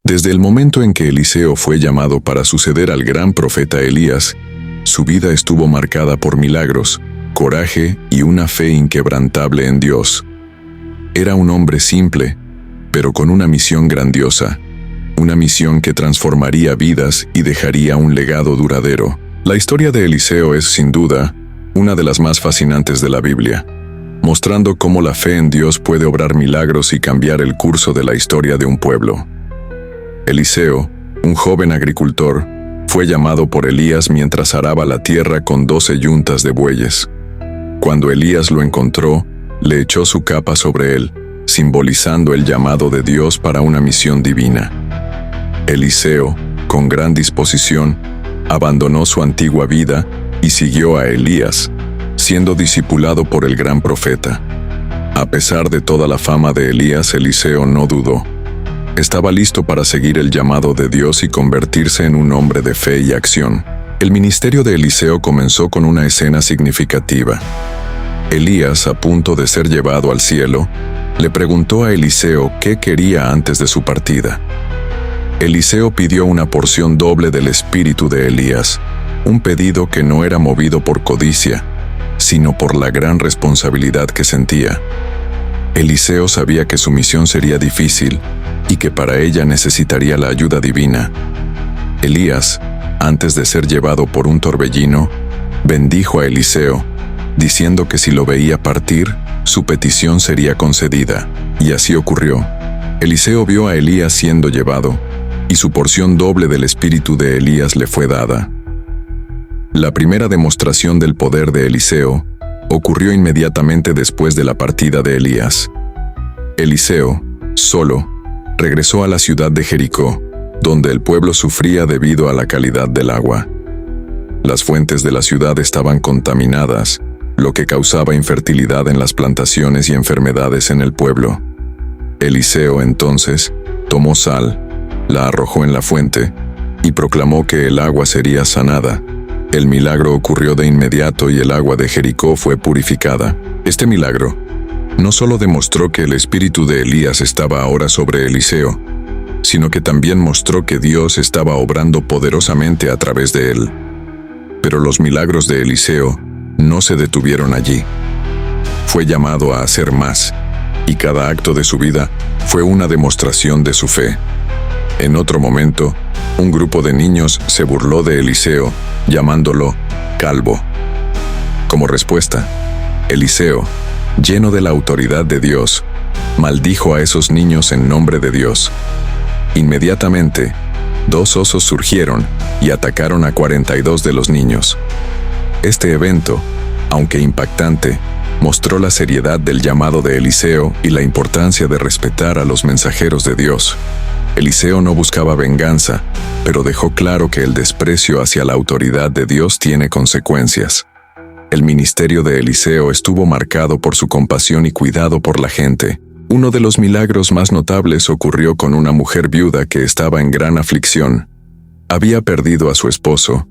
Desde el momento en que Eliseo fue llamado para suceder al gran profeta Elías, su vida estuvo marcada por milagros, coraje y una fe inquebrantable en Dios. Era un hombre simple, pero con una misión grandiosa, una misión que transformaría vidas y dejaría un legado duradero. La historia de Eliseo es, sin duda, una de las más fascinantes de la Biblia, mostrando cómo la fe en Dios puede obrar milagros y cambiar el curso de la historia de un pueblo. Eliseo, un joven agricultor, fue llamado por Elías mientras araba la tierra con 12 yuntas de bueyes. Cuando Elías lo encontró, le echó su capa sobre él, simbolizando el llamado de Dios para una misión divina. Eliseo, con gran disposición, abandonó su antigua vida y siguió a Elías, siendo discipulado por el gran profeta. A pesar de toda la fama de Elías, Eliseo no dudó. Estaba listo para seguir el llamado de Dios y convertirse en un hombre de fe y acción. El ministerio de Eliseo comenzó con una escena significativa. Elías, a punto de ser llevado al cielo, le preguntó a Eliseo qué quería antes de su partida. Eliseo pidió una porción doble del espíritu de Elías, un pedido que no era movido por codicia, sino por la gran responsabilidad que sentía. Eliseo sabía que su misión sería difícil y que para ella necesitaría la ayuda divina. Elías, antes de ser llevado por un torbellino, bendijo a Eliseo, diciendo que si lo veía partir, su petición sería concedida. Y así ocurrió. Eliseo vio a Elías siendo llevado, y su porción doble del espíritu de Elías le fue dada. La primera demostración del poder de Eliseo ocurrió inmediatamente después de la partida de Elías. Eliseo, solo, regresó a la ciudad de Jericó, donde el pueblo sufría debido a la calidad del agua. Las fuentes de la ciudad estaban contaminadas, lo que causaba infertilidad en las plantaciones y enfermedades en el pueblo. Eliseo, entonces, tomó sal, la arrojó en la fuente y proclamó que el agua sería sanada. El milagro ocurrió de inmediato y el agua de Jericó fue purificada. Este milagro no solo demostró que el espíritu de Elías estaba ahora sobre Eliseo, sino que también mostró que Dios estaba obrando poderosamente a través de él. Pero los milagros de Eliseo no se detuvieron allí. Fue llamado a hacer más, y cada acto de su vida fue una demostración de su fe. En otro momento, un grupo de niños se burló de Eliseo, llamándolo calvo. Como respuesta, Eliseo, lleno de la autoridad de Dios, maldijo a esos niños en nombre de Dios. Inmediatamente, 2 osos surgieron y atacaron a 42 de los niños. Este evento, aunque impactante, mostró la seriedad del llamado de Eliseo y la importancia de respetar a los mensajeros de Dios. Eliseo no buscaba venganza, pero dejó claro que el desprecio hacia la autoridad de Dios tiene consecuencias. El ministerio de Eliseo estuvo marcado por su compasión y cuidado por la gente. Uno de los milagros más notables ocurrió con una mujer viuda que estaba en gran aflicción. Había perdido a su esposo,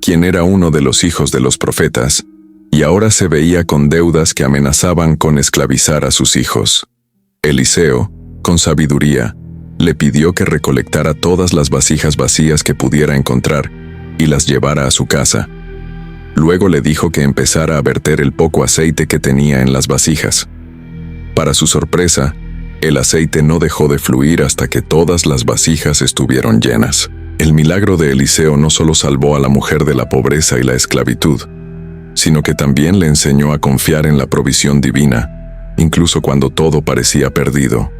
quien era uno de los hijos de los profetas, y ahora se veía con deudas que amenazaban con esclavizar a sus hijos. Eliseo, con sabiduría, le pidió que recolectara todas las vasijas vacías que pudiera encontrar y las llevara a su casa. Luego le dijo que empezara a verter el poco aceite que tenía en las vasijas. Para su sorpresa, el aceite no dejó de fluir hasta que todas las vasijas estuvieron llenas. El milagro de Eliseo no solo salvó a la mujer de la pobreza y la esclavitud, sino que también le enseñó a confiar en la provisión divina, incluso cuando todo parecía perdido.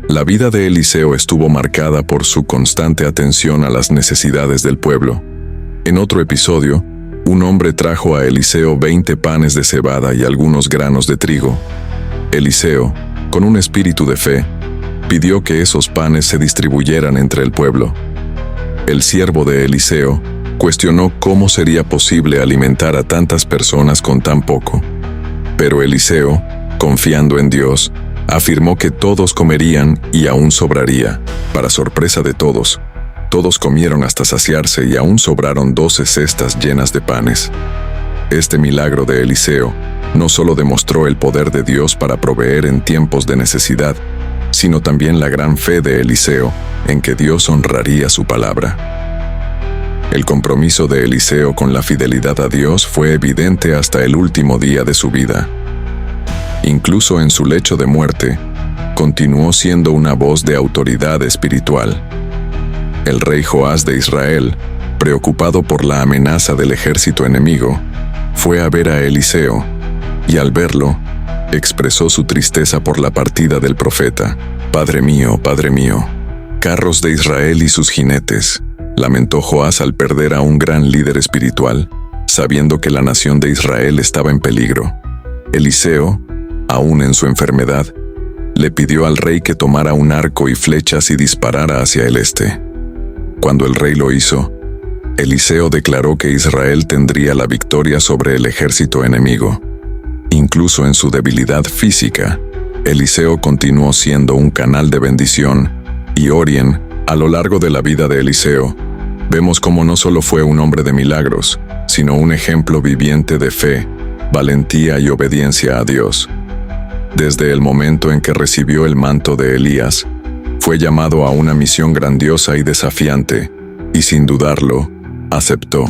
La vida de Eliseo estuvo marcada por su constante atención a las necesidades del pueblo. En otro episodio, un hombre trajo a Eliseo 20 panes de cebada y algunos granos de trigo. Eliseo, con un espíritu de fe, pidió que esos panes se distribuyeran entre el pueblo. El siervo de Eliseo cuestionó cómo sería posible alimentar a tantas personas con tan poco. Pero Eliseo, confiando en Dios, afirmó que todos comerían y aún sobraría. Para sorpresa de todos comieron hasta saciarse y aún sobraron 12 cestas llenas de panes. Este milagro de Eliseo no solo demostró el poder de Dios para proveer en tiempos de necesidad, sino también la gran fe de Eliseo en que Dios honraría su palabra. El compromiso de Eliseo con la fidelidad a Dios fue evidente hasta el último día de su vida. Incluso en su lecho de muerte, continuó siendo una voz de autoridad espiritual. El rey Joás de Israel, preocupado por la amenaza del ejército enemigo, fue a ver a Eliseo, y al verlo, expresó su tristeza por la partida del profeta. Padre mío, carros de Israel y sus jinetes, lamentó Joás al perder a un gran líder espiritual, sabiendo que la nación de Israel estaba en peligro. Eliseo, aún en su enfermedad, le pidió al rey que tomara un arco y flechas y disparara hacia el este. Cuando el rey lo hizo, Eliseo declaró que Israel tendría la victoria sobre el ejército enemigo. Incluso en su debilidad física, Eliseo continuó siendo un canal de bendición, y Orien, a lo largo de la vida de Eliseo, vemos cómo no solo fue un hombre de milagros, sino un ejemplo viviente de fe, valentía y obediencia a Dios. Desde el momento en que recibió el manto de Elías, fue llamado a una misión grandiosa y desafiante, y sin dudarlo, aceptó.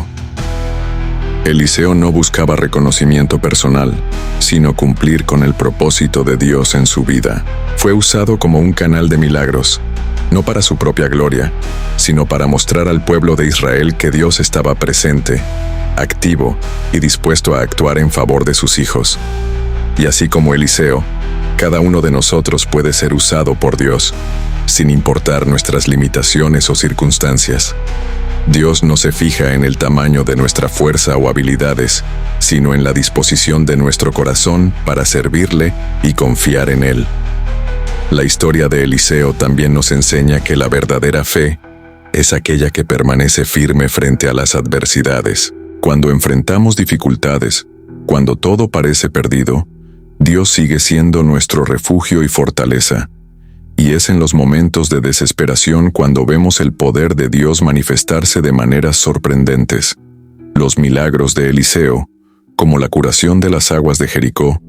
Eliseo no buscaba reconocimiento personal, sino cumplir con el propósito de Dios en su vida. Fue usado como un canal de milagros, no para su propia gloria, sino para mostrar al pueblo de Israel que Dios estaba presente, activo y dispuesto a actuar en favor de sus hijos. Y así como Eliseo, cada uno de nosotros puede ser usado por Dios, sin importar nuestras limitaciones o circunstancias. Dios no se fija en el tamaño de nuestra fuerza o habilidades, sino en la disposición de nuestro corazón para servirle y confiar en Él. La historia de Eliseo también nos enseña que la verdadera fe es aquella que permanece firme frente a las adversidades. Cuando enfrentamos dificultades, cuando todo parece perdido, Dios sigue siendo nuestro refugio y fortaleza. Y es en los momentos de desesperación cuando vemos el poder de Dios manifestarse de maneras sorprendentes. Los milagros de Eliseo, como la curación de las aguas de Jericó,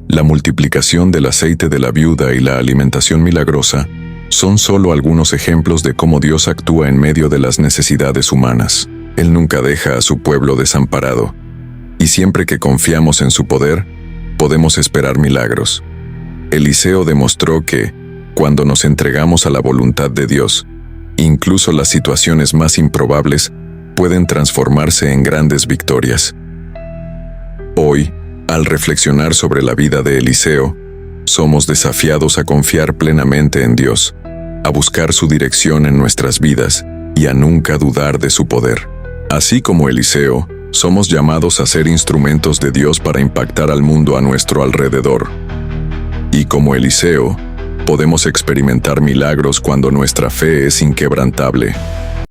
la multiplicación del aceite de la viuda y la alimentación milagrosa, son solo algunos ejemplos de cómo Dios actúa en medio de las necesidades humanas. Él nunca deja a su pueblo desamparado, y siempre que confiamos en su poder, podemos esperar milagros. Eliseo demostró que, cuando nos entregamos a la voluntad de Dios, incluso las situaciones más improbables pueden transformarse en grandes victorias. Hoy, al reflexionar sobre la vida de Eliseo, somos desafiados a confiar plenamente en Dios, a buscar su dirección en nuestras vidas y a nunca dudar de su poder. Así como Eliseo, somos llamados a ser instrumentos de Dios para impactar al mundo a nuestro alrededor. Y como Eliseo, podemos experimentar milagros cuando nuestra fe es inquebrantable.